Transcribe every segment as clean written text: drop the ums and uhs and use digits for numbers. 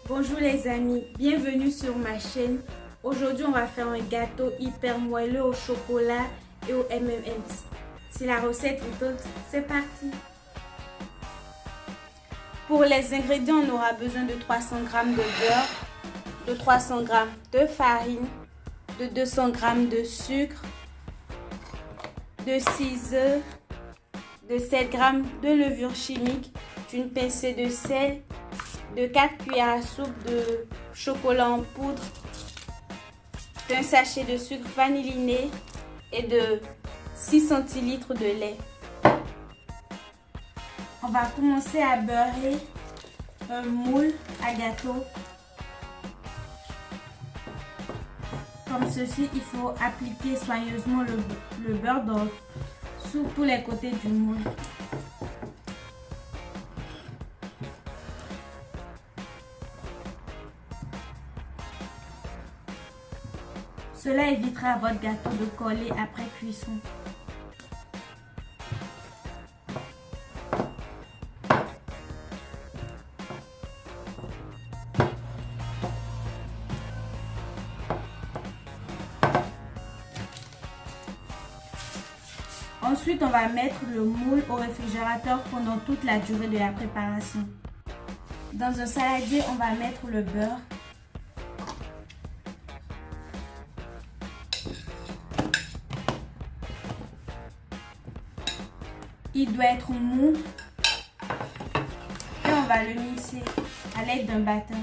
Bonjour les amis, bienvenue sur ma chaîne. Aujourd'hui on va faire un gâteau hyper moelleux au chocolat et au M&M's. Si la recette vous tente, c'est parti. Pour les ingrédients, on aura besoin de 300 g de beurre, de 300 g de farine, de 200 g de sucre, de 6 œufs, de 7 g de levure chimique, d'une pincée de sel, de 4 cuillères à soupe de chocolat en poudre, d'un sachet de sucre vanilliné et de 6 centilitres de lait. On va commencer à beurrer un moule à gâteau. Comme ceci, il faut appliquer soigneusement le beurre sur tous les côtés du moule. Cela évitera à votre gâteau de coller après cuisson. Ensuite, on va mettre le moule au réfrigérateur pendant toute la durée de la préparation. Dans un saladier, on va mettre le beurre. Il doit être mou et on va le mixer à l'aide d'un batteur.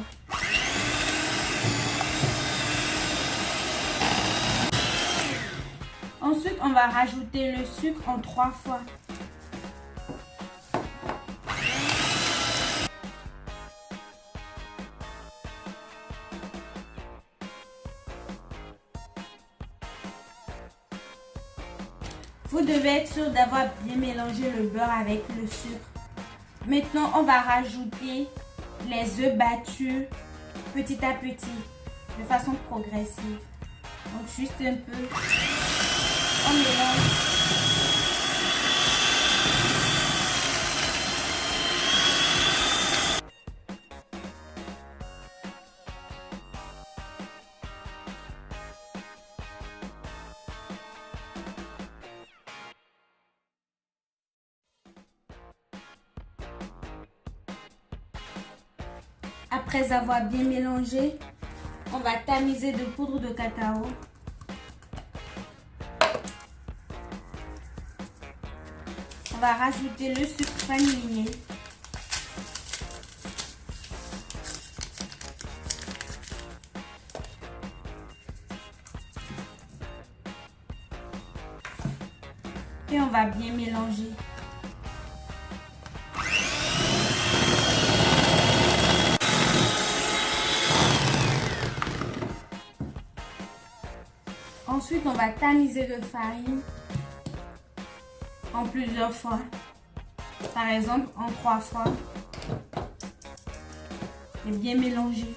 Ensuite, on va rajouter le sucre en 3 fois. Vous devez être sûr d'avoir bien mélangé le beurre avec le sucre. Maintenant, on va rajouter les œufs battus petit à petit, de façon progressive. Donc, juste un peu. On mélange. Après avoir bien mélangé, on va tamiser de poudre de cacao. On va rajouter le sucre vanilliné. Et on va bien mélanger. Ensuite, on va tamiser de farine en plusieurs fois. Par exemple, en 3 fois. Et bien mélanger.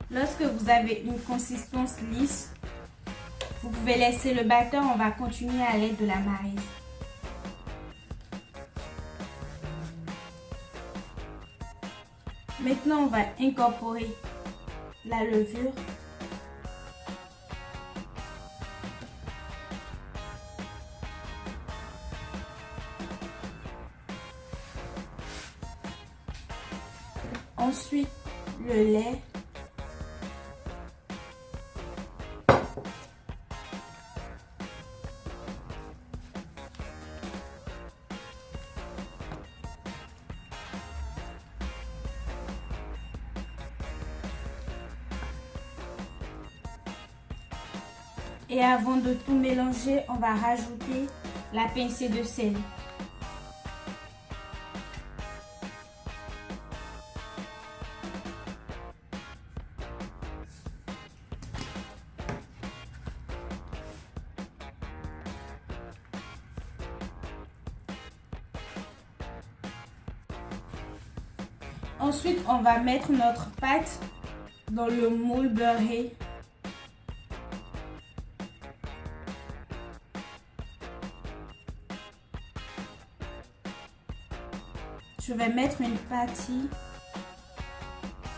Lorsque vous avez une consistance lisse, vous pouvez laisser le batteur. On va continuer à l'aide de la maryse. Maintenant, on va incorporer la levure. Ensuite, le lait. Et avant de tout mélanger, on va rajouter la pincée de sel. Ensuite, on va mettre notre pâte dans le moule beurré. Je vais mettre une partie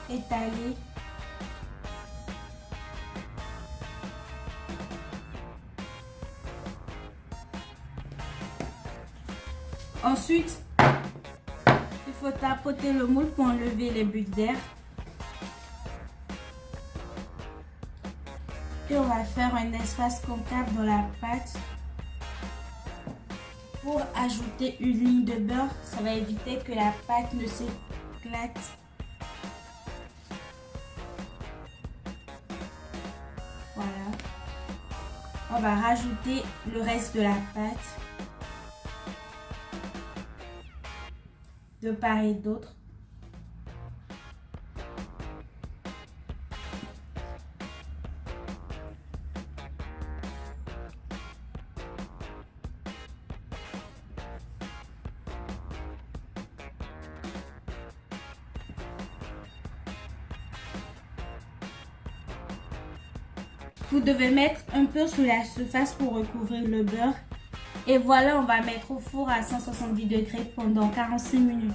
étalée. Ensuite, il faut tapoter le moule pour enlever les bulles d'air. Et on va faire un espace concave dans la pâte. Pour ajouter une ligne de beurre, ça va éviter que la pâte ne s'éclate. Voilà. On va rajouter le reste de la pâte. De part et d'autre. Vous devez mettre un peu sur la surface pour recouvrir le beurre. Et voilà, on va mettre au four à 170 degrés pendant 45 minutes.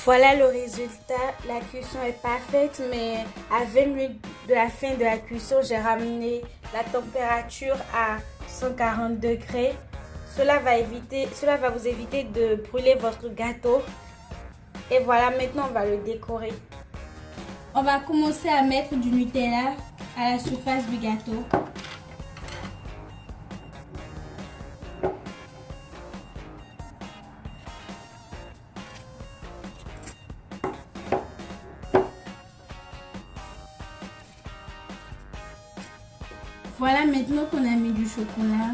Voilà le résultat. La cuisson est parfaite, mais à 20 minutes de la fin de la cuisson, j'ai ramené la température à 140 degrés. Cela va vous éviter de brûler votre gâteau. Et voilà, maintenant on va le décorer. On va commencer à mettre du Nutella à la surface du gâteau. Voilà, maintenant qu'on a mis du chocolat,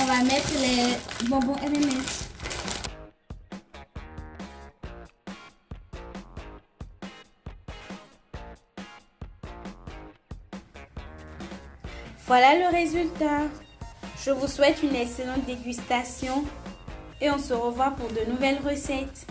on va mettre les bonbons M&M's. Voilà le résultat. Je vous souhaite une excellente dégustation et on se revoit pour de nouvelles recettes.